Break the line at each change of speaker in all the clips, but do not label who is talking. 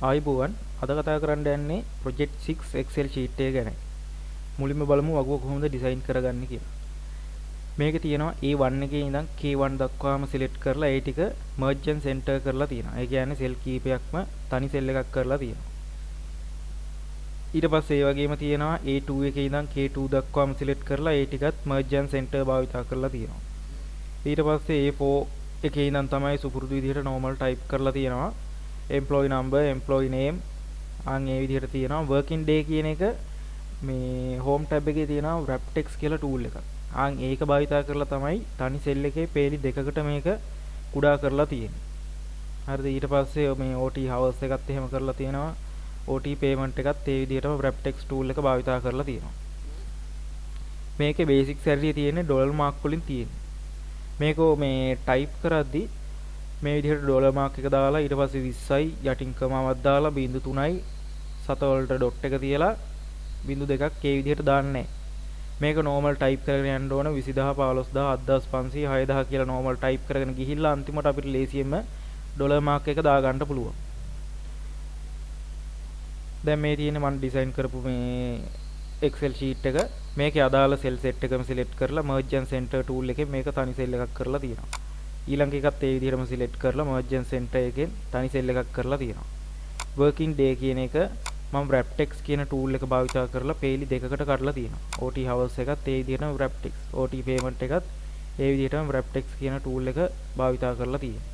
ආයිබෝවන් අද කතා කරන්න යන්නේ project 6 excel sheet එක ගැන. මුලින්ම බලමු වගුව කොහොමද ඩිසයින් කරගන්නේ කියලා. මේකේ තියෙනවා A1 එකේ ඉඳන් K1 දක්වාම සිලෙක්ට් කරලා ඒ ටික merge and center කරලා තියෙනවා. ඒ කියන්නේ සෙල් කීපයක්ම තනි සෙල් එකක් කරලා තියෙනවා. ඊට පස්සේ ඒ වගේම තියෙනවා A2 එකේ ඉඳන් K2 දක්වාම සිලෙක්ට් කරලා ඒ ටිකත් merge and center භාවිතා කරලා තියෙනවා. ඊට පස්සේ A4 එකේ ඉඳන් තමයි සුපුරුදු විදිහට normal type කරලා තියෙනවා. employee number employee name අන් ඒ විදිහට තියෙනවා working day කියන එක මේ home tab එකේ තියෙනවා wrap text කියලා tool එකක්. අන් ඒක භාවිතා කරලා තමයි තනි cell එකේ පේලි දෙකකට මේක කුඩා කරලා තියෙන්නේ. හරිද? ඊට පස්සේ මේ OT hours එකත් එහෙම කරලා තියෙනවා. OT payment එකත් ඒ විදිහටම wrap text tool එක භාවිතා කරලා තියෙනවා. මේකේ basic salary තියෙන්නේ dollar mark වලින් තියෙන්නේ. මේක මේ type කරද්දී මේ විදිහට ඩොලර් මාක් එක දාලා ඊට පස්සේ 20යි යටින් කමාවක් දාලා 0.3යි සත වලට ඩොට් එක තියලා 0.2ක් ඒ විදිහට දාන්නේ මේක normal type කරගෙන යන්න ඕන 20000 15000 7500 6000 කියලා normal type කරගෙන ගිහිල්ලා අන්තිමට අපිට ලේසියෙන්ම ඩොලර් මාක් එක දා ගන්න පුළුවන්. දැන් මේ තියෙන්නේ මම ඩිසයින් කරපු මේ Excel sheet එක. මේකේ අදාළ cell set එකම select කරලා merge and center tool එකෙන් මේක තනි cell එකක් කරලා තියෙනවා. ඊළඟ එකත් ඒ විදිහටම සිලෙක්ට් කරලා merge and center එකෙන් තනි සෙල් එකක් කරලා තියෙනවා. working day කියන එක මම wrap text කියන tool එක භාවිතා කරලා පේලි දෙකකට කඩලා තියෙනවා. OT hours එකත් ඒ විදිහටම wrap text, OT payment එකත් ඒ විදිහටම wrap text කියන tool එක භාවිතා කරලා තියෙනවා.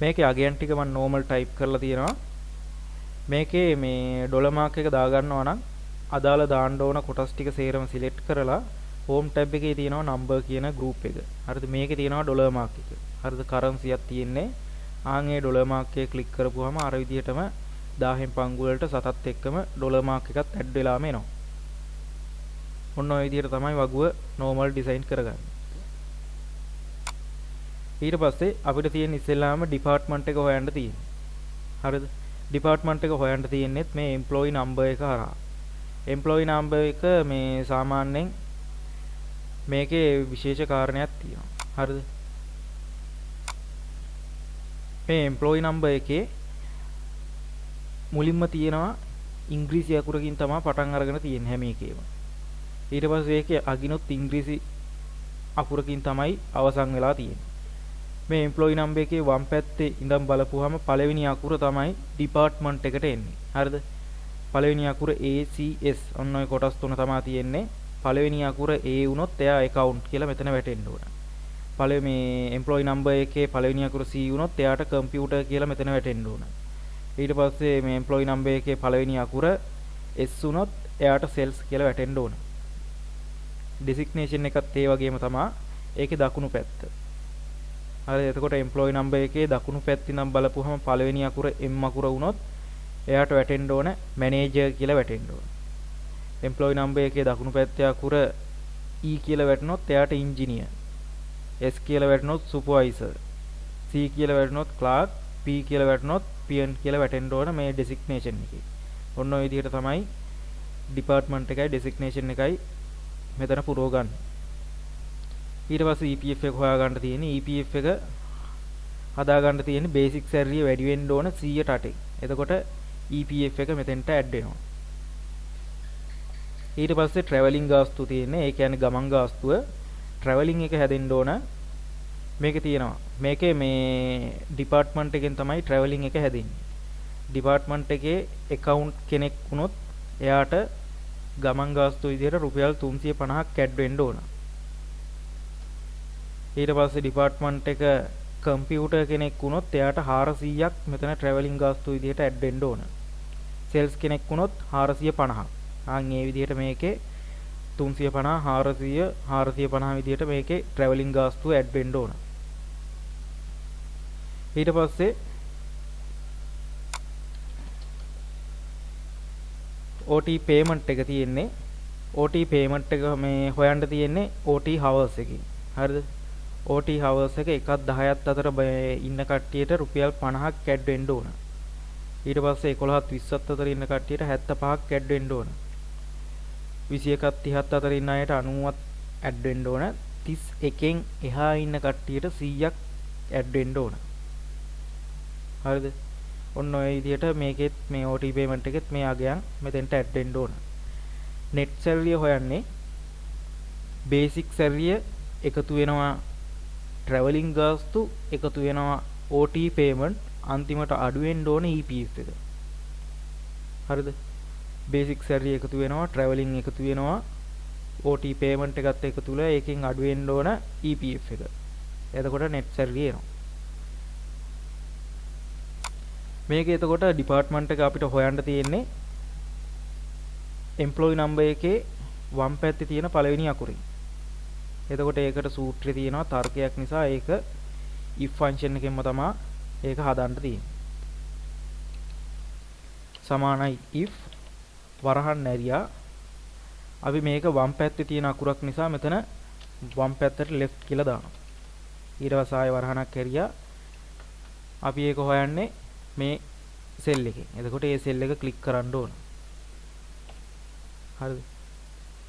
මේකේ අගයන් ටික මම normal type කරලා තියෙනවා. මේකේ මේ ඩොලර් මාක් එක දා ගන්නවා නම් අදාළ දාන්න ඕන කොටස් ටික සේරම සිලෙක්ට් කරලා home tab එකේ තියෙනවා number කියන group එක. හරිද? මේකේ තියෙනවා dollar mark එක. හරිද? currency එකක් තියෙන්නේ. ආන් ඒ dollar mark එක ක්ලික් කරපුවාම අර විදිහටම 1000න් පංගු වලට සතත් එක්කම dollar mark එකත් add වෙලාම එනවා. ඔන්න ඔය විදිහට තමයි වගුව normal design කරගන්නේ. ඊට පස්සේ අපිට තියෙන ඉස්සෙල්ලාම department එක හොයන්න තියෙන්නේ. හරිද? department එක හොයන්න තියෙන්නේත් මේ employee number එක හරහා. employee number එක මේ සාමාන්‍යයෙන් මේකේ විශේෂ කාරණයක් තියෙනවා. හරිද? මේ employee number එකේ මුලින්ම තියෙනවා ඉංග්‍රීසි අකුරකින් තමයි පටන් අරගෙන තියෙන්නේ හැම එකේම. ඊට පස්සේ ඒකේ අගිනොත් ඉංග්‍රීසි අකුරකින් තමයි අවසන් වෙලා තියෙන්නේ. මේ employee number එකේ වම් පැත්තේ ඉඳන් බලපුවාම පළවෙනි අකුර තමයි department එකට එන්නේ. හරිද? පළවෙනි අකුර ACS ඔන්න ඔය කොටස් තුන තමයි තියෙන්නේ. පළවෙනි අකුර A වුණොත් එයා account කියලා මෙතන වැටෙන්න ඕන. පළවෙනි මේ employee number එකේ පළවෙනි අකුර C වුණොත් එයාට computer කියලා මෙතන වැටෙන්න ඕන. ඊට පස්සේ මේ employee number එකේ පළවෙනි අකුර S වුණොත් එයාට sales කියලා වැටෙන්න ඕන. designation එකත් ඒ වගේම තමයි. ඒකේ දකුණු පැත්ත. හරි එතකොට employee number එකේ දකුණු පැත්තේ නම් බලපුවහම පළවෙනි අකුර M අකුර වුණොත් එයාට වැටෙන්න ඕන මැනේජර් කියලා වැටෙන්න ඕන. employee number එකේ දකුණු පැත්තේ අකුර E කියලා වැටුනොත් එයාට ඉංජිනියර්. S කියලා වැටුනොත් සුපර්වයිසර්. C කියලා වැටුනොත් ක්ලාර්ක්. P කියලා වැටුනොත් PM කියලා වැටෙන්න ඕන මේ designation එකේ. ඔන්න ඔය විදිහට තමයි department එකයි designation එකයි මෙතන පුරව ගන්න. ඊට පස්සේ EPF එක හොයාගන්න තියෙන්නේ. EPF එක හදාගන්න තියෙන්නේ basic salary වැඩි වෙන්න ඕන 100ට 8. එතකොට EPF එක මෙතෙන්ට ඇඩ් වෙනවා. ඊට පස්සේ travelling ගාස්තු තියෙන්නේ. ඒ කියන්නේ ගමන් ගාස්තුව travelling එක හැදෙන්න ඕන. මේකේ තියෙනවා. මේකේ මේ department එකෙන් තමයි travelling එක හැදෙන්නේ. department එකේ account කෙනෙක් වුණොත් එයාට ගමන් ගාස්තු විදිහට රුපියල් 350ක් ඇඩ් වෙන්න ඕන. ඊට පස්සේ department එක කම්පියුටර් කෙනෙක් වුණොත් එයාට 400ක් මෙතන travelling ගාස්තු විදිහට ඇඩ් වෙන්න ඕන. sales කෙනෙක් වුණොත් 450ක්. ආන් මේ විදිහට මේකේ 350 400 450 විදිහට මේකේ travelling ගාස්තු ඇඩ් වෙන්න ඕන. ඊට පස්සේ OT payment එක තියෙන්නේ. OT payment එක මේ හොයන්න තියෙන්නේ OT hours එකකින්. හරිද? OT hours එක 1-10ත් අතර ඉන්න කට්ටියට රුපියල් 50ක් ඇඩ් වෙන්න ඕන. ඊට පස්සේ 11ත් 20ත් අතර ඉන්න කට්ටියට 75ක් ඇඩ් වෙන්න ඕන. 21ත් 30ත් අතර ඉන්න අයට 90ක් ඇඩ් වෙන්න ඕන. 31න් එහා ඉන්න කට්ටියට 100ක් ඇඩ් වෙන්න ඕන. හරිද? ඔන්න ඔය විදිහට මේකෙත් මේ OT payment එකෙත් මේ අගයන් මෙතෙන්ට ඇඩ් වෙන්න ඕන. net salary හොයන්නේ basic salary එකතු වෙනවා travelling ගාස්තු එකතු වෙනවා OT payment අන්තිමට අඩු වෙන්න ඕන EPF එක. හරිද? basic salary එකතු වෙනවා travelling එකතු වෙනවා OT payment එකත් එකතු වෙලා ඒකෙන් අඩු වෙන්න ඕන EPF එක. එතකොට net salary එනවා. මේක එතකොට ඩිපාර්ට්මන්ට් එක අපිට හොයන්න තියෙන්නේ එම්ප්ලොයි නම්බර් එකේ වම් පැත්තේ තියෙන පළවෙනි අකුරින්. එතකොට ඒකට සූත්‍රය තියෙනවා තර්කයක් නිසා ඒක if function එකෙන්ම තමයි ඒක හදන්න තියෙන්නේ. සමානයි if වරහන් නැරියා අපි මේක වම් පැත්තේ තියෙන අකුරක් නිසා මෙතන වම් පැත්තට left කියලා දානවා. ඊට පස්සේ ආයෙ වරහණක් හැරියා අපි ඒක හොයන්නේ මේ සෙල් එකේ. එතකොට මේ සෙල් එක ක්ලික් කරන්න ඕන. හරිද?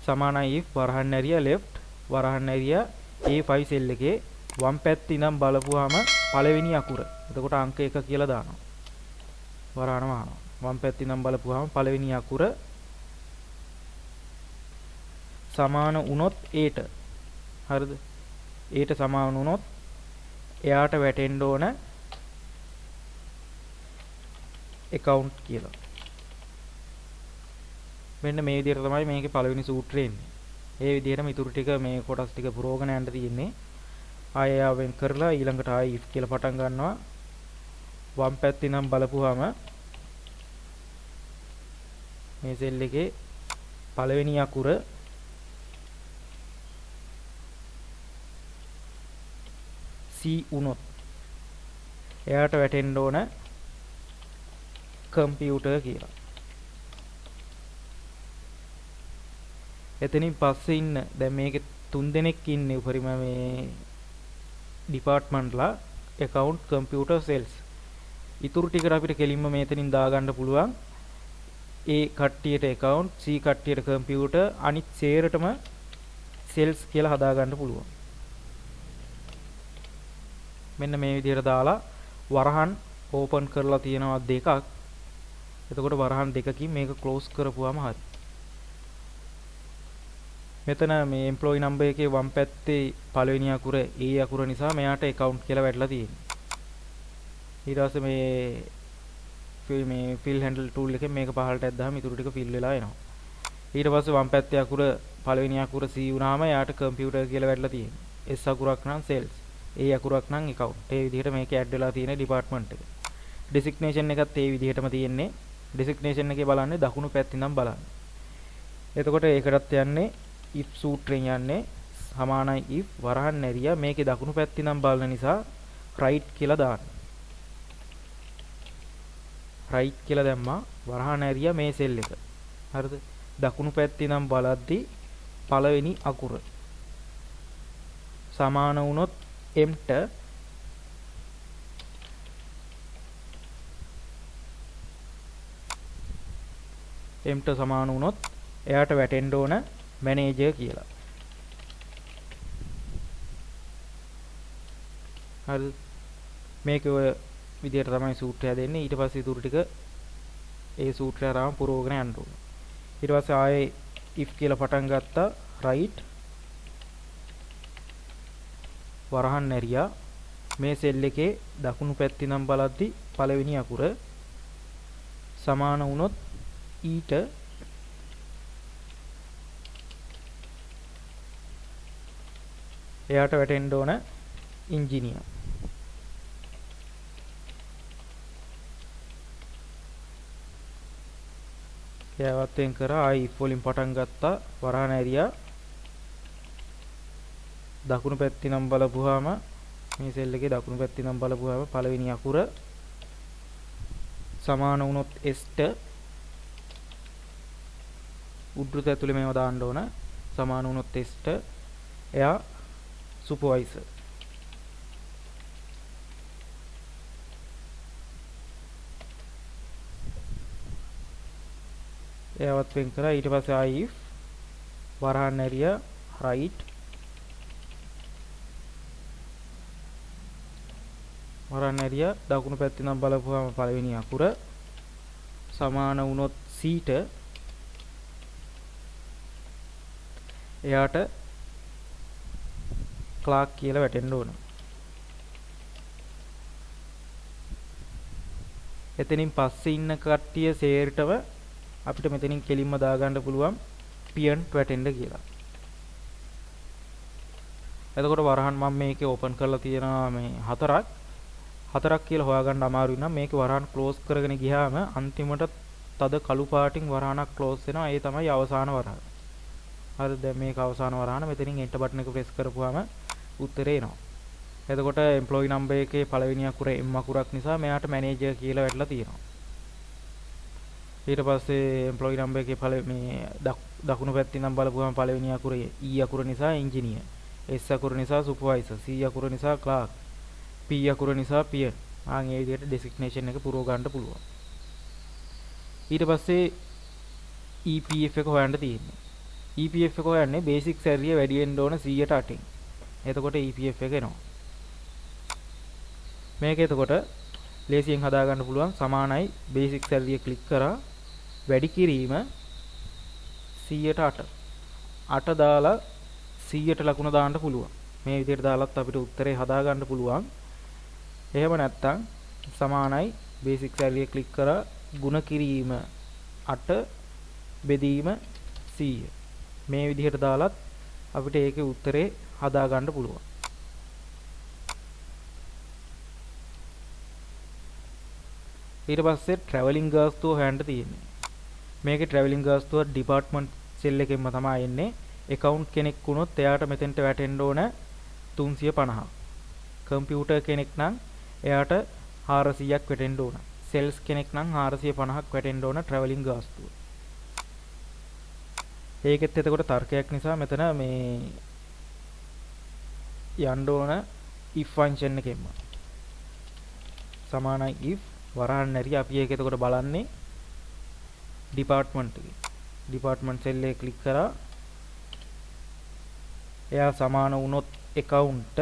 සමානයි if වරහන් නැරියා left වරහන් නැරියා A5 සෙල් එකේ වම් පැත්තේ ඉඳන් බලපුවාම පළවෙනි අකුර. එතකොට අංක 1 කියලා දානවා. වරහණ වහනවා. වම් පැත්තේ ඉඳන් බලපුවාම පළවෙනි අකුර සමාන වුණොත් Aට. හරිද? Aට සමාන වුණොත් එයාට වැටෙන්න ඕන account කියලා. මෙන්න මේ විදිහට තමයි මේකේ පළවෙනි සූත්‍රය එන්නේ. ඒ විදිහටම ඊටු ටික මේ කොටස් ටික පුරවගෙන යන්න තියෙන්නේ. ආයෙ ආවෙන් කරලා ඊළඟට ආයෙ if කියලා පටන් ගන්නවා. වම් පැත්තේ නම් බලපුවාම මේ සෙල් එකේ පළවෙනි අකුර C වුණොත් එයාට වැටෙන්න ඕන කම්පියුටර් කියලා. එතනින් පස්සේ ඉන්න දැන් මේකේ 3 දෙනෙක් ඉන්නේ උපරිම මේ ඩිපාර්ට්මන්ට්ලා account computer sales. ඊටු ටිකට අපිට කෙලින්ම මෙතනින් දාගන්න පුළුවන්. A කට්ටියට account, C කට්ටියට computer, අනිත් සේරටම sales කියලා හදාගන්න පුළුවන්. මෙන්න මේ විදිහට දාලා වරහන් ඕපන් කරලා තියෙනවා දෙකක්. එතකොට වරහන් දෙකකින් මේක ක්ලෝස් කරපුවාම හරි. මෙතන මේ එම්ප්ලොයි නම්බර් එකේ වම් පැත්තේ පළවෙනි අකුර A අකුර නිසා මෙයාට account කියලා වැටලා තියෙනවා. ඊට පස්සේ මේ fill handle tool එකෙන් මේක පහළට ඇද්දාම ඊටු ටික fill වෙලා එනවා. ඊට පස්සේ වම් පැත්තේ අකුර පළවෙනි අකුර C වුණාම එයාට computer කියලා වැටලා තියෙනවා. S අකුරක් නම් sales, A අකුරක් නම් account. ඒ විදිහට මේක ඇඩ් වෙලා තියෙන ඩිපාර්ට්මන්ට් එක. designation එකත් ඒ විදිහටම තියෙන්නේ. designation එකේ බලන්නේ දකුණු පැත්තේ නම් බලන්න. එතකොට ඒකටත් යන්නේ if සූත්‍රයෙන් යන්නේ සමානයි if වරහන් නැරියා මේකේ දකුණු පැත්තේ නම් බලන නිසා right කියලා දාන්න. right කියලා දැම්මා වරහන් නැරියා මේ සෙල් එක. හරිද? දකුණු පැත්තේ නම් බලද්දි පළවෙනි අකුර සමාන වුණොත් m-ට m-ට සමාන වුණොත් එයාට වැටෙන්න ඕන මැනේජර් කියලා. හරි මේක ඔය විදිහට තමයි සූත්‍රය දෙන්නේ. ඊට පස්සේ ඊටු ටික ඒ සූත්‍රය අරන් පුරවගෙන යන්න ඕන. ඊට පස්සේ ආයේ if කියලා පටන් ගත්තා right වරහන් නැරියා මේ සෙල් එකේ දකුණු පැත්තේ නම් බලද්දි පළවෙනි අකුර සමාන වුණොත් ඊට එයාට වැටෙන්න ඕන ඉන්ජිනියර්. එයාවත් වෙන් කරා ආයි if වලින් පටන් ගත්තා වරහන් ඇරියා දකුණු පැත්තේ නම් බලපුවාම මේ සෙල් එකේ දකුණු පැත්තේ නම් බලපුවාම පළවෙනි අකුර සමාන වුණොත් S-ට උද්දෘත ඇතුලේ මේව දාන්න ඕන. සමාන වුණොත් S-ට එයා සුපර්වයිසර්. එයාවත් වෙන් කරා ඊට පස්සේ ආයි if වරහන් ඇරියා right වරහන් ඇරියා දකුණු පැත්තේ නම් බලපුවාම පළවෙනි අකුර සමාන වුණොත් C ට එයාට ක්ලාක් කියලා වැටෙන්න ඕන. එතනින් පස්සේ ඉන්න කට්ටිය සේරටම අපිට මෙතනින් කෙලින්ම දාගන්න පුළුවන් පියන්ට් වැටෙන්න කියලා. එතකොට වරහන් මම මේකේ ඕපන් කරලා තියෙනවා මේ හතරක් කියලා හොයාගන්න අමාරුයි නම් මේකේ වරහන් ක්ලෝස් කරගෙන ගියාම අන්තිමට තද කළු පාටින් වරහනක් ක්ලෝස් වෙනවා. ඒ තමයි අවසාන වරහන. හරිද? දැන් මේක අවසාන වරහන. මෙතනින් එන්ටර් බටන් එක ප්‍රෙස් කරපුවාම උත්තරේ එනවා. එතකොට එම්ප්ලොයි නම්බර් එකේ පළවෙනි අකුර M අකුරක් නිසා මෙයාට මැනේජර් කියලා වැටලා තියෙනවා. ඊට පස්සේ එම්ප්ලොයි නම්බර් එකේ මේ දකුණු පැත්තේ නම් බලපුවාම පළවෙනි අකුරේ E අකුර නිසා ඉංජිනියර්, S අකුර නිසා සුපර්වයිසර්, C අකුර නිසා ක්ලාක්, P අකුර නිසා පියන්. ආන් ඒ විදිහට ඩෙසිග්නේෂන් එක පුරව ගන්න පුළුවන්. ඊට පස්සේ EPF එක හොයන්න තියෙන්නේ. EPF එක හොයන්නේ බේසික් සැලරිය වැඩි වෙන්න ඕන 100%ට 8න්. එතකොට EPF එක එනවා. මේක එතකොට ලේසියෙන් හදා ගන්න පුළුවන්. සමානයි බේසික් සැලරිය ක්ලික් කරා වැඩි කිරීම 100ට 8 දාලා 100ට ලකුණ දාන්න පුළුවන්. මේ විදිහට දාලත් අපිට උත්තරේ හදා ගන්න පුළුවන්. එහෙම නැත්නම් සමානයි බේසික් සැලරිය ක්ලික් කරා ಗುಣ කිරීම 8 බෙදීම 100. මේ විදිහට දාලත් අපිට ඒකේ උත්තරේ හදා ගන්න පුළුවන්. ඊට පස්සේ ට්‍රැවලින් ගාස්තුව හොයන්න තියෙන්නේ. මේකේ ට්‍රැවලින් ගාස්තුව ඩිපාර්ට්මන්ට් සෙල් එකෙන්ම තමයි එන්නේ. account කෙනෙක් වුණොත් එයාට මෙතෙන්ට වැටෙන්න ඕන 350. කම්පියුටර් කෙනෙක් නම් එයාට 400ක් වැටෙන්න ඕන. සෙල්ස් කෙනෙක් නම් 450ක් වැටෙන්න ඕන ට්‍රැවලින් ගාස්තුව. ඒකෙත් එතකොට තර්කයක් නිසා මෙතන මේ යන්න ඕන if function එකෙන්ම. සමානයි if වරහන් නැරිය අපි ඒක එතකොට බලන්නේ ඩිපාර්ට්මන්ට් එකේ. ඩිපාර්ට්මන්ට් සෙල් එක ක්ලික් කරා එයා සමාන වුණොත් account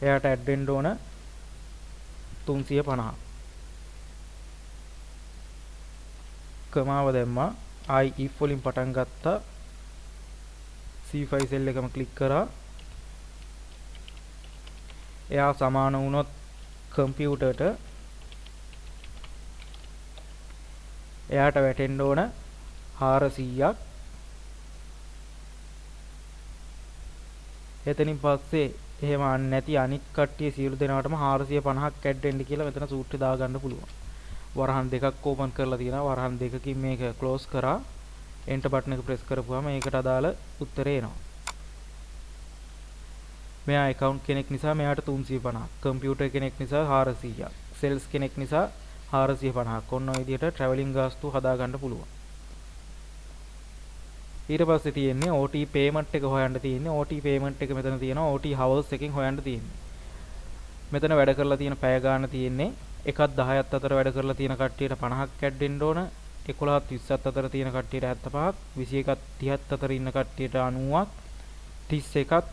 එයාට ඇඩ් වෙන්න ඕන 350. කමාව දැම්මා. I if වලින් පටන් ගත්තා. C5 සෙල් එකම ක්ලික් කරා. එයා සමාන වුණොත් කම්පියුටරට එයාට වැටෙන්න ඕන 400ක්. එතනින් පස්සේ එහෙම නැති අනිත් කට්ටිය සියලු දෙනාටම 450ක් ඇඩ් වෙන්න කියලා මෙතන සූත්‍රය දාගන්න පුළුවන්. වරහන් දෙකක් ඕපන් කරලා තියෙනවා. වරහන් දෙකකින් මේක ක්ලෝස් කරා එන්ටර් බටන් එක ප්‍රෙස් කරපුවාම ඒකට අදාළ උත්තරේ එනවා. මෙයා account කෙනෙක් නිසා මෙයාට 350ක්, කම්පියුටර් කෙනෙක් නිසා 400ක්, සෙල්ස් කෙනෙක් නිසා 450ක්. ඔන්න ඔය විදිහට ට්‍රැවලින් ගාස්තු හදා ගන්න පුළුවන්. ඊට පස්සේ තියෙන්නේ OT payment එක හොයන්න තියෙන්නේ. OT payment එක මෙතන තියෙනවා. OT hours එකෙන් හොයන්න තියෙන්නේ. මෙතන වැඩ කරලා තියෙන පැය ගාන තියෙන්නේ 1ත් 10ත් අතර වැඩ කරලා තියෙන කට්ටියට 50ක් ඇඩ් වෙන්න ඕන. 11ත් 20ත් අතර තියෙන කට්ටියට 75ක්, 21ත් 30ත් අතර ඉන්න කට්ටියට 90ක්, 31ත්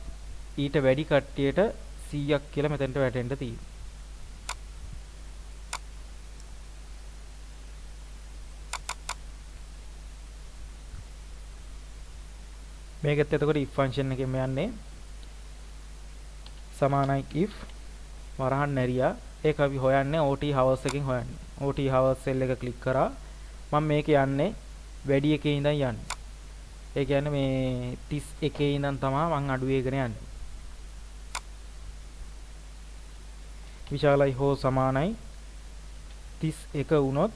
ඊට වැඩි කට්ටියට 100ක් කියලා මෙතනට වැටෙන්න තියෙනවා. මේකත් එතකොට if function එකෙන් යන්නේ සමානයි if වරහන් නැරියා. ඒක අපි හොයන්නේ OT hours එකෙන් හොයන්නේ. OT hours cell එක ක්ලික් කරා. මම මේක යන්නේ වැඩි එකේ ඉඳන් යන්නේ. ඒ කියන්නේ මේ 31 ඉඳන් තමයි මම අඩු වේගන යන්නේ. විශාලයි හෝ සමානයි 31 වුණොත්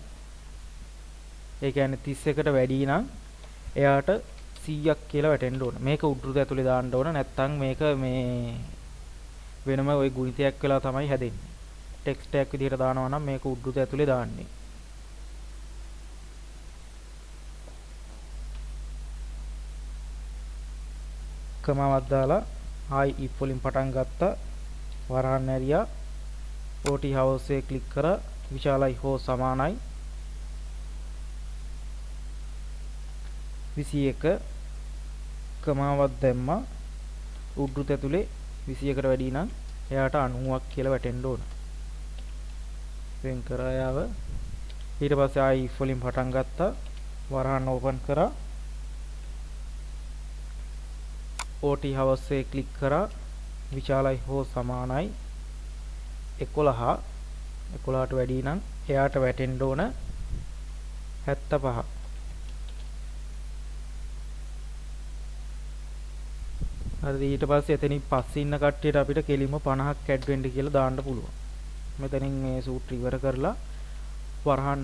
ඒ කියන්නේ 31ට වැඩි නම් එයාට 100ක් කියලා වැටෙන්න ඕන. මේක උඩුට ඇතුලේ දාන්න ඕන. නැත්නම් මේක මේ වෙනම ওই ගුණිතයක් වෙලා තමයි හැදෙන්නේ. ටෙක්ස්ට් එකක් විදිහට දානවා නම් මේක උඩුට ඇතුලේ දාන්නේ. කමාවක් දාලා I if වලින් පටන් ගත්තා. වරහන් ඇරියා OT hours එක ක්ලික් කරා. විශාලයි හෝ සමානයි 21 කමාවක් දැම්මා. උඩ්රුත ඇතුලේ 21කට වැඩි නම් එයාට 90ක් කියලා වැටෙන්න ඕන. වෙන් කරා යාව. ඊට පස්සේ ආයි if වලින් පටන් ගත්තා. වරහන් ඕපන් කරා. OT hours එක ක්ලික් කරා. විශාලයි හෝ සමානයි 11. 11ට වැඩි නම් එයාට වැටෙන්න ඕන 75. හරිද? ඊට පස්සේ එතනින් පස්සේ ඉන්න කට්ටියට අපිට කෙලින්ම 50ක් ඇඩ් වෙන්න කියලා දාන්න පුළුවන්. මෙතනින් මේ සූත්‍ර ඉවර කරලා වරහන්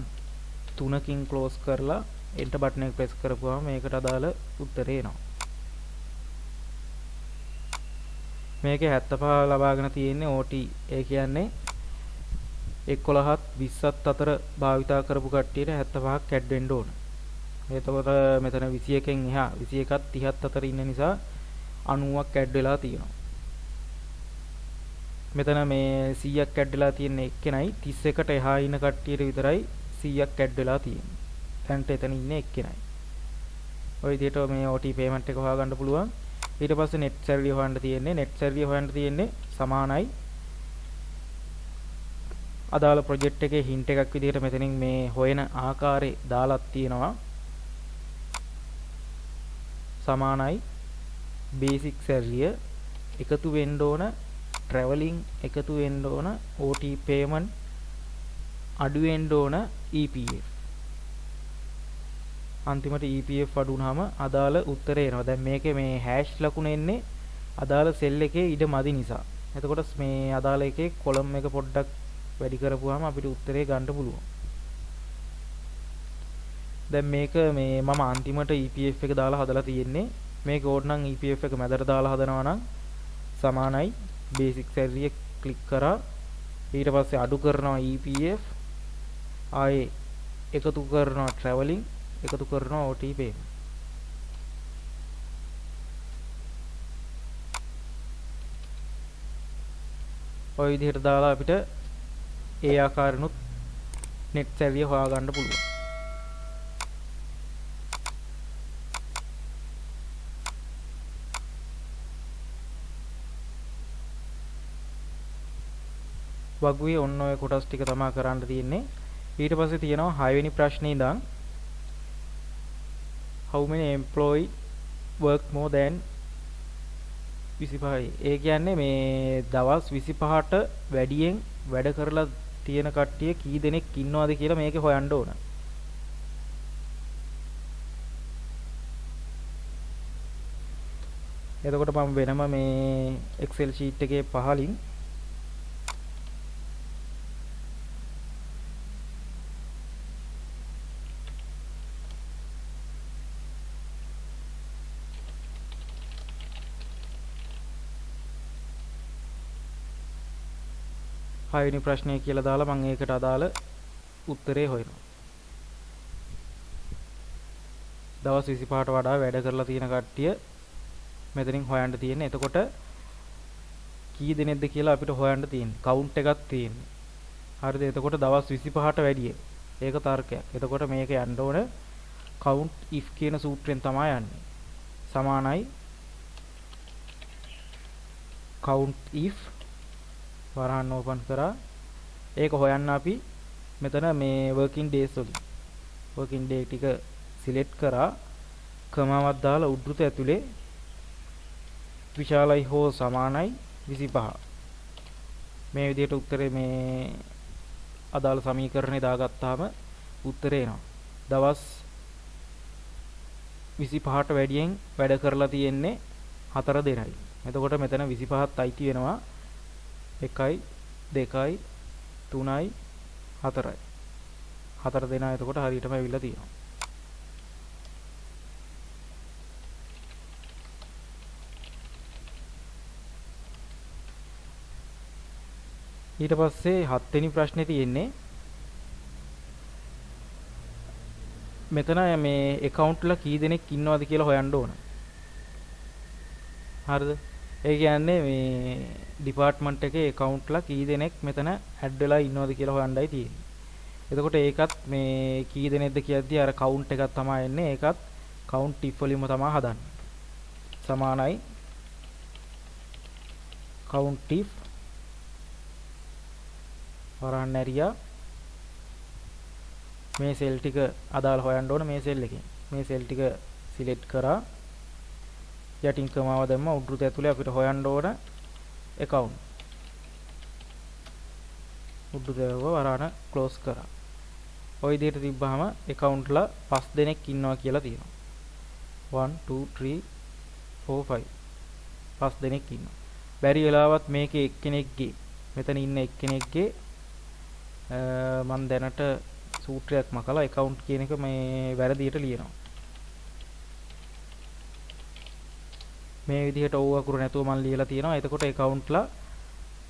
3කින් ක්ලෝස් කරලා එන්ටර් බටන් එක ප්‍රෙස් කරපුවාම මේකට අදාළ උත්තරේ එනවා. මේකේ 75 ලබාගෙන තියෙන්නේ OT. ඒ කියන්නේ 11ත් 20ත් අතර භාවිතා කරපු කට්ටියට 75ක් ඇඩ් වෙන්න ඕන. එතකොට මෙතන 21න් එහා 21ත් 30ත් අතර ඉන්න නිසා 90ක් ඇඩ් වෙලා තියෙනවා. මෙතන මේ 100ක් ඇඩ් වෙලා තියෙන එක්කෙනයි 31ට එහා ඉන්න කට්ටියට විතරයි 100ක් ඇඩ් වෙලා තියෙන්නේ. දැන්ට එතන ඉන්නේ එක්කෙනයි. ඔය විදිහට මේ OT payment එක හොයාගන්න පුළුවන්. ඊට පස්සේ net salary හොයන්න තියෙන්නේ. net salary හොයන්න තියෙන්නේ සමානයි අදාළ ප්‍රොජෙක්ට් එකේ හින්ට් එකක් විදිහට මෙතනින් මේ හොයන ආකාරය දාලා තියෙනවා. සමානයි basic salary එකතු වෙන්න ඕන, travelling එකතු වෙන්න ඕන, OT payment අඩු වෙන්න ඕන, EPF. අන්තිමට EPF අඩු වුනහම අදාළ උත්තරේ එනවා. දැන් මේකේ මේ hash ලකුණ එන්නේ අදාළ සෙල් එකේ ඉඩ මදි නිසා. එතකොට මේ අදාළ එකේ කොලම් එක පොඩ්ඩක් වැඩි කරපුවාම අපිට උත්තරේ ගන්න පුළුවන්. දැන් මේක මේ මම අන්තිමට EPF එක දාලා හදලා තියෙන්නේ. මේක ඕන නම් EPF එක මැදට දාලා හදනවා නම් සමානයි basic salary එක ක්ලික් කරා. ඊට පස්සේ අඩු කරනවා EPF. ආයේ එකතු කරනවා travelling, එකතු කරනවා OT payment. ඔය විදිහට දාලා අපිට ඒ ආකාරනුත් net salary හොයාගන්න පුළුවන්. වගුවේ ඔන්න ඔය කොටස් ටික තමයි කරන්න තියෙන්නේ. ඊට පස්සේ තියෙනවා 6 වෙනි ප්‍රශ්නේ ඉඳන් how many employee work more than 25. ඒ කියන්නේ මේ දවස් 25ට වැඩියෙන් වැඩ කරලා තියෙන කට්ටිය කී දෙනෙක් ඉන්නවද කියලා මේකේ හොයන්න ඕන. එතකොට මම වෙනම මේ Excel sheet එකේ පහලින් හයවෙනි ප්‍රශ්නය කියලා දාලා මම ඒකට අදාළ උත්තරේ හොයනවා. දවස් 25ට වඩා වැඩ කරලා තියෙන කට්ටිය මෙතනින් හොයන්න තියෙන්නේ. එතකොට කී දෙනෙක්ද කියලා අපිට හොයන්න තියෙන්නේ. කවුන්ට් එකක් තියෙන්නේ. හරිද? එතකොට දවස් 25ට වැඩිය. ඒක තර්කයක්. එතකොට මේක යන්න ඕන count if කියන සූත්‍රයෙන් තමයි යන්නේ. සමානයි count if වරහන් ඕපන් කරා. ඒක හොයන්න අපි මෙතන මේ working days වලින් working day ටික සිලෙක්ට් කරා. කමාවක් දාලා උද්දෘත ඇතුලේ විශාලයි හෝ සමානයි 25. මේ විදිහට උත්තරේ මේ අදාළ සමීකරණේ දාගත්තාම උත්තරේ එනවා. දවස් 25ට වැඩියෙන් වැඩ කරලා තියෙන්නේ 4 දෙනයි. එතකොට මෙතන 25ත් අයිති වෙනවා 1යි 2යි 3යි 4යි. 4 දෙනා එතකොට හරියටම ඇවිල්ලා තියෙනවා. ඊට පස්සේ 7 වෙනි ප්‍රශ්නේ තියෙන්නේ මෙතන මේ account වල කී දෙනෙක් ඉන්නවද කියලා හොයන්න ඕන. හරිද? ඒ කියන්නේ මේ department එකේ account වල කී දෙනෙක් මෙතන add වෙලා ඉන්නවද කියලා හොයන්නයි තියෙන්නේ. එතකොට ඒකත් මේ කී දෙනෙක්ද කියද්දි අර count එකක් තමයි එන්නේ. ඒකත් count if වලින්ම තමයි හදන්නේ. සමානයි count if වරහන් ඇරියා මේ සෙල් ටික අදාළ හොයන්න ඕන මේ සෙල් එකෙන්. මේ සෙල් ටික සිලෙක්ට් කරා. යටින් කමාව දැම්ම උඩුත ඇතුලේ අපිට හොයන්න ඕන account. උඩුත වරහන ක්ලෝස් කරා. ওই විදිහට තිබ්බහම account ලා 5 දෙනෙක් ඉන්නවා කියලා තියෙනවා. 1 2 3 4 5 5 දෙනෙක් ඉන්නවා. බැරි වෙලාවත් මේකේ එක්කෙනෙක්ගේ මෙතන ඉන්න එක්කෙනෙක්ගේ මම දැනට සූත්‍රයක් මකලා account කියන එක මේ වැරදියට ලියනවා. මේ විදිහට ඕව අකුරු නැතුව මම ලියලා තියෙනවා. එතකොට account ලා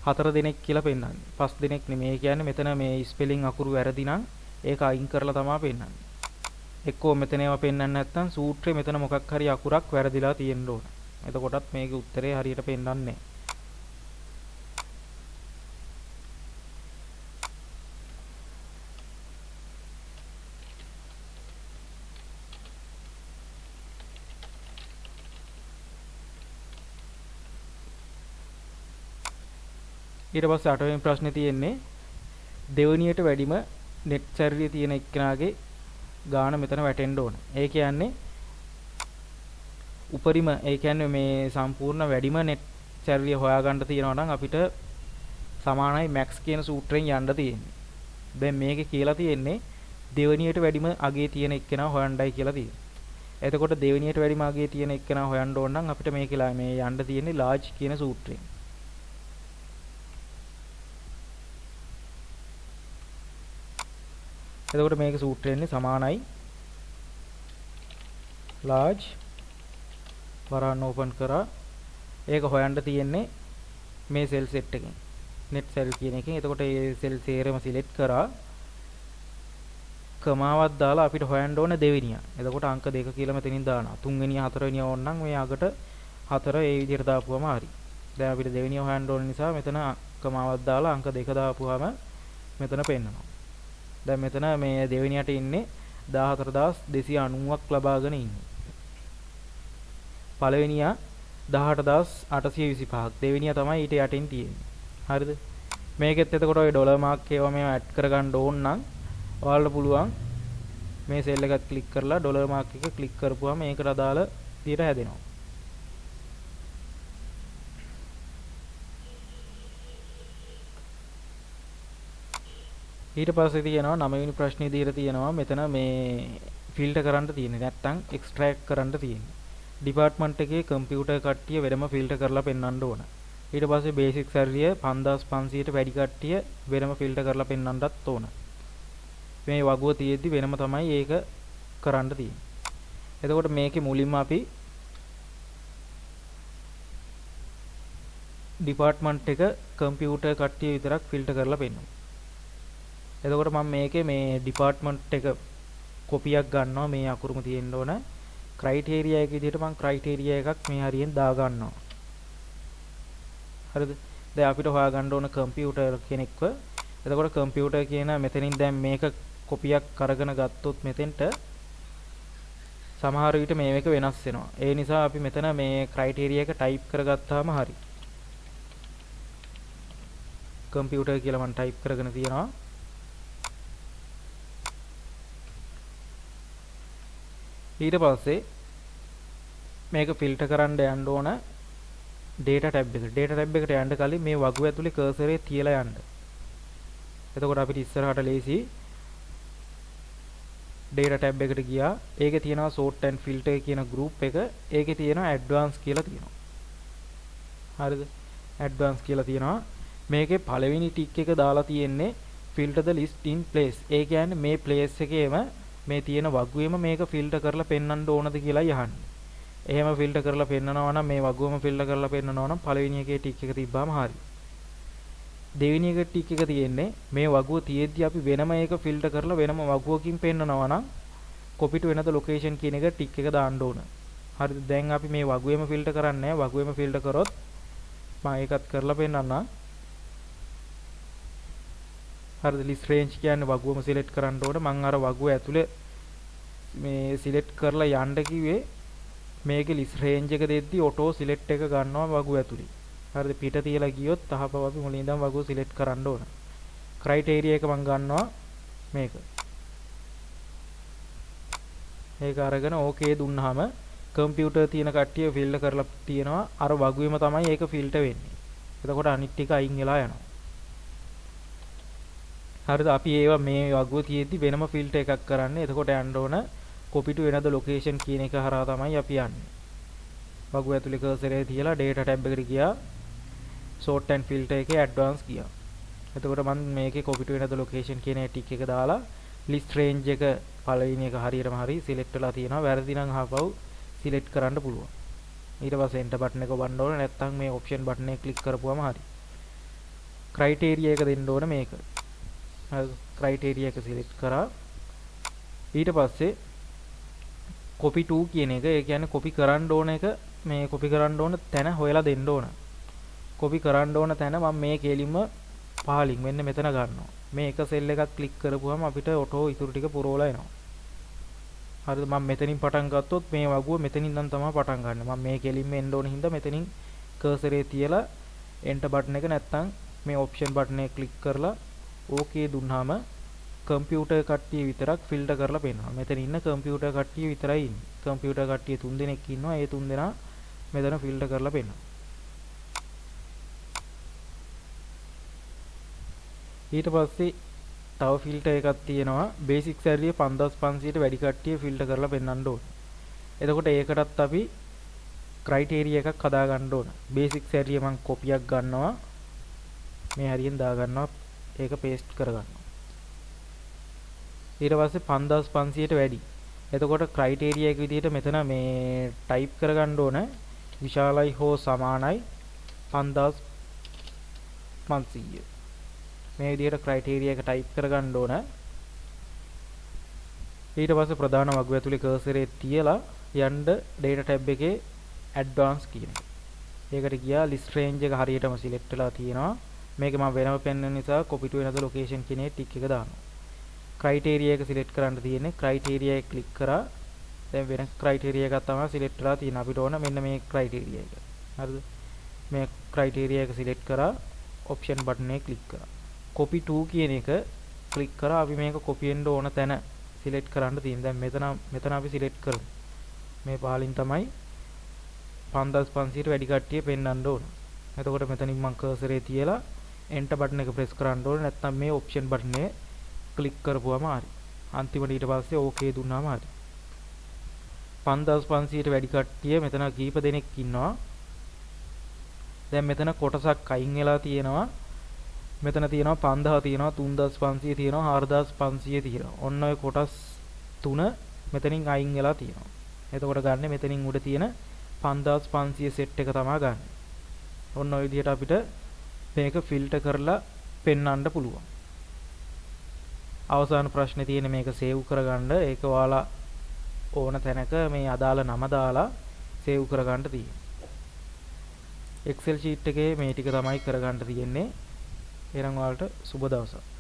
4 දෙනෙක් කියලා පෙන්නන්නේ. 5 දෙනෙක් නෙමෙයි. කියන්නේ මෙතන මේ ස්පෙලිං අකුරු වැරදි නම් ඒක අයින් කරලා තමයි පෙන්නන්නේ. එක්කෝ මෙතන ඒවා පෙන්නන්නේ නැත්නම් සූත්‍රයේ මෙතන මොකක් හරි අකුරක් වැරදිලා තියෙන්න ඕන. එතකොටත් මේකේ උත්තරේ හරියට පෙන්නන්නේ නැහැ. ඊට පස්සේ 8 වෙනි ප්‍රශ්නේ තියෙන්නේ දෙවණියට වැඩිම net සැරිය තියෙන එක්කෙනාගේ ගාණ මෙතන වැටෙන්න ඕන. ඒ කියන්නේ උපරිම ඒ කියන්නේ මේ සම්පූර්ණ වැඩිම net සැරිය හොයාගන්න තියෙනවා නම් අපිට සමානයි max කියන සූත්‍රයෙන් යන්න තියෙන්නේ. දැන් මේකේ කියලා තියෙන්නේ දෙවණියට වැඩිම අගේ තියෙන එක්කෙනා හොයන්නයි කියලා තියෙනවා. එතකොට දෙවණියට වැඩිම අගේ තියෙන එක්කෙනා හොයන්න ඕන නම් අපිට මේකලා මේ යන්න තියෙන්නේ large කියන සූත්‍රයෙන්. එතකොට මේක සූත්‍රයෙන්නේ සමානයි large වරහන් ඕපන් කරා. ඒක හොයන්න තියෙන්නේ මේ සෙල් සෙට් එකෙන් net cell කියන එකෙන්. එතකොට මේ සෙල් සේරම සිලෙක්ට් කරා. කමාවක් දාලා අපිට හොයන්න ඕන දෙවෙනිය. එතකොට අංක 2 කියලා මෙතනින් දානවා. තුන්වෙනිය හතරවෙනිය ඕන නම් මේ අගට 4 ඒ විදිහට දාපුවම හරි. දැන් අපිට දෙවෙනිය හොයන්න ඕන නිසා මෙතන කමාවක් දාලා අංක 2 දාපුවාම මෙතන පෙන්නනවා. දැන් මෙතන මේ දෙවෙනියට ඉන්නේ 14290ක් ලබාගෙන ඉන්නේ. පළවෙනියා 18825ක්. දෙවෙනියා තමයි ඊට යටින් තියෙන්නේ. හරිද? මේකෙත් එතකොට ඔය ඩොලර් මාක් ඒවා මේව ඇඩ් කරගන්න ඕන නම් ඔයාලට පුළුවන් මේ සෙල් එකත් ක්ලික් කරලා ඩොලර් මාක් එක ක්ලික් කරපුවාම මේකට අදාළ විදියට හැදෙනවා. ඊට පස්සේ තියෙනවා 9 වෙනි ප්‍රශ්නේ දීලා තියෙනවා මෙතන මේ ෆිල්ටර් කරන්න තියෙන්නේ නැත්නම් එක්ස්ට්‍රැක්ට් කරන්න තියෙන්නේ. ඩිපාර්ට්මන්ට් එකේ කම්පියුටර් කට්ටිය වෙනම ෆිල්ටර් කරලා පෙන්වන්න ඕන. ඊට පස්සේ බේසික් සැරිය 5500ට වැඩි කට්ටිය වෙනම ෆිල්ටර් කරලා පෙන්වන්නත් ඕන. මේ වගුව තියෙද්දි වෙනම තමයි ඒක කරන්න තියෙන්නේ. එතකොට මේකේ මුලින්ම අපි ඩිපාර්ට්මන්ට් එක කම්පියුටර් කට්ටිය විතරක් ෆිල්ටර් කරලා පෙන්වමු. එතකොට මම මේකේ මේ ඩිපාර්ට්මන්ට් එක කොපියක් ගන්නවා. මේ අකුරුම තියෙන්න ඕන. ක්‍රයිටීරියා එක විදිහට මම ක්‍රයිටීරියා එකක් මේ හරියෙන් දා ගන්නවා. හරිද? දැන් අපිට හොයාගන්න ඕන කම්පියුටර් කෙනෙක්ව. එතකොට කම්පියුටර් කියන මෙතනින් දැන් මේක කොපියක් අරගෙන ගත්තොත් මෙතෙන්ට සමහර විට මේක වෙනස් වෙනවා. ඒ නිසා අපි මෙතන මේ ක්‍රයිටීරියා එක ටයිප් කරගත්තාම හරි. කම්පියුටර් කියලා මම ටයිප් කරගෙන තියනවා. ඊට පස්සේ මේක ෆිල්ටර් කරන්න යන්න ඕන data tab එකට. data tab එකට යන්න කලින් මේ වගුව ඇතුලේ කර්සරේ තියලා යන්න. එතකොට අපිට ඉස්සරහට ලේසි. data tab එකට ගියා. ඒකේ තියෙනවා sort and filter කියන group එක. ඒකේ තියෙනවා advanced කියලා තියෙනවා. හරිද? advanced කියලා තියෙනවා. මේකේ පළවෙනි ටික් එක දාලා තියෙන්නේ filter the list in place. ඒ කියන්නේ මේ place එකේම මේ තියෙන වගුවේම මේක ෆිල්ටර් කරලා පෙන්වන්න ඕනද කියලා යහන්නේ. එහෙම ෆිල්ටර් කරලා පෙන්නනවා නම් මේ වගුවම ෆිල්ටර් කරලා පෙන්නනවා නම් පළවෙනි එකේ ටික් එක තිබ්බාම හරි. දෙවෙනි එකේ ටික් එක තියෙන්නේ මේ වගුව තියෙද්දි අපි වෙනම එක ෆිල්ටර් කරලා වෙනම වගුවකින් පෙන්නනවා නම් copy to another location කියන එක ටික් එක දාන්න ඕන. හරිද? දැන් අපි මේ වගුවේම ෆිල්ටර් කරන්නේ නැහැ. වගුවේම ෆිල්ටර් කරොත් මම ඒකත් කරලා පෙන්නන්නම්. හරිද? list range කියන්නේ වගුවම සිලෙක්ට් කරන්න ඕන. මම අර වගුව ඇතුලේ මේ සිලෙක්ට් කරලා යන්න කිව්වේ මේකේ list range එක දෙද්දි auto select එක ගන්නවා වගුව ඇතුලේ. හරිද? පිට තියලා ගියොත් තහපව අපි මුලින් ඉඳන් වගුව සිලෙක්ට් කරන්න ඕන. ක්‍රයිටීරියා එක මම ගන්නවා මේක. ඒක අරගෙන ඕකේ දුන්නාම කම්පියුටර් තියෙන කට්ටිය ෆිල්ටර් කරලා තියෙනවා. අර වගුවේම තමයි ඒක ෆිල්ටර් වෙන්නේ. එතකොට අනිත් ටික අයින් වෙලා යනවා. හරිද? අපි ඒවා මේ වගුව තියෙද්දි වෙනම ෆිල්ටර් එකක් කරන්නේ. එතකොට යන්න ඕන copy to another location කියන එක හරහා තමයි අපි යන්නේ. වගුව ඇතුලේ කර්සර් එක තියලා data tab එකට ගියා. sort and filter එකේ advanced ගියා. එතකොට මම මේකේ copy to another location කියන ටික එක දාලා list range එක පළවෙනි එක හරියටම හරි select වෙලා තියෙනවා. වැරදි නම් අහපව් select කරන්න පුළුවන්. ඊට පස්සේ enter button එක ඔබන්න ඕන. නැත්නම් මේ option button එක click කරපුවම හරි. criteria එක දෙන්න ඕන මේක. criteria එක select කරා. ඊට පස්සේ copy to කියන එක, ඒ කියන්නේ copy කරන්න ඕන එක, මේ copy කරන්න ඕන තැන හොයලා දෙන්න ඕන. copy කරන්න ඕන තැන මම මේ කෙලින්ම පහලින් මෙන්න මෙතන ගන්නවා. මේ එක සෙල් එකක් ක්ලික් කරපුවම අපිට ඔටෝ ඉතුරු ටික පුරවලා එනවා. හරිද? මම මෙතනින් පටන් ගත්තොත් මේ වගුව මෙතනින් ඉඳන් තමයි පටන් ගන්න. මම මේ කෙලින්ම එන්න ඕන හින්දා මෙතනින් කර්සර් එක තියලා enter button එක නැත්නම් මේ option button එක ක්ලික් කරලා okay දුන්නාම කම්පියුටර් කට්ටිය විතරක් ෆිල්ටර් කරලා පෙන්නනවා. මෙතන ඉන්න කම්පියුටර් කට්ටිය විතරයි ඉන්නේ. කම්පියුටර් කට්ටිය 3 දෙනෙක් ඉන්නවා. ඒ 3 දෙනා මෙතන ෆිල්ටර් කරලා පෙන්නනවා. ඊට පස්සේ තව ෆිල්ටර් එකක් තියෙනවා. බේසික් සැලරිය 5500ට වැඩි කට්ටිය ෆිල්ටර් කරලා පෙන්නන්න ඕනේ. එතකොට ඒකටත් අපි ක්‍රයිටීරියා එකක් හදා ගන්න ඕන. බේසික් සැලරිය මම කොපියක් ගන්නවා. මේ හරියෙන් දා ගන්නවා. ඒක පේස්ට් කර ගන්නවා. ඊට පස්සේ 5500ට වැඩි. එතකොට ක්‍රයිටීරියා එක විදිහට මෙතන මේ ටයිප් කරගන්න ඕන විශාලයි හෝ සමානයි 5500. මේ විදිහට ක්‍රයිටීරියා එක ටයිප් කරගන්න ඕන. ඊට පස්සේ ප්‍රධාන වගුව ඇතුලේ කර්සර් එක තියලා යන්න data tab එකේ advanced කියන එක. ඒකට ගියා list range එක හරියටම select වෙලා තියෙනවා. මේක මම වෙනම පෙන්වන නිසා copy to another location කියන ටික එක දානවා. ක්‍රයිටීරියා එක සිලෙක්ට් කරන්න තියෙන්නේ. ක්‍රයිටීරියා එක ක්ලික් කරා. දැන් වෙන ක්‍රයිටීරියා එකක් තමයි සිලෙක්ට් වෙලා තියෙන්නේ. අපිට ඕන මෙන්න මේ ක්‍රයිටීරියා එක. හරිද? මේ ක්‍රයිටීරියා එක සිලෙක්ට් කරා. ඔප්ෂන් බටන් එක ක්ලික් කරා. copy to කියන එක ක්ලික් කරා. අපි මේක copy වෙන්න ඕන තැන සිලෙක්ට් කරන්න තියෙනවා. දැන් මෙතන අපි සිලෙක්ට් කරමු. මේ පහලින් තමයි 5500ට වැඩි කට්ටිය පෙන්වන්න ඕන. එතකොට මෙතනින් මම කර්සර් එක තියලා enter බටන් එක ප්‍රෙස් කරන්න ඕනේ. නැත්නම් මේ ඔප්ෂන් බටන් එක ක්ලික් කරපුවම හරි. අන්තිමට ඊට පස්සේ okay දුන්නාම හරි. 5500ට වැඩි කට්ටිය මෙතන කීප දෙනෙක් ඉන්නවා. දැන් මෙතන කොටසක් අයින් වෙලා තියෙනවා. මෙතන තියෙනවා 5000 තියෙනවා 3500 තියෙනවා 4500 තියෙනවා. ඔන්න ඔය කොටස් තුන මෙතනින් අයින් වෙලා තියෙනවා. එතකොට ගන්න මෙතනින් උඩ තියෙන 5500 සෙට් එක තමයි ගන්න. ඔන්න ඔය විදිහට අපිට මේක ෆිල්ටර් කරලා පෙන්වන්න පුළුවන්. අවසාන ප්‍රශ්නේ තියෙන මේක සේව් කරගන්න. ඒක ඔයාලා ඕන තැනක මේ අදාළ නම දාලා සේව් කරගන්න තියෙනවා. Excel sheet එකේ මේ ටික තමයි කරගන්න තියෙන්නේ. එහෙනම් ඔයාලට සුබ දවසක්.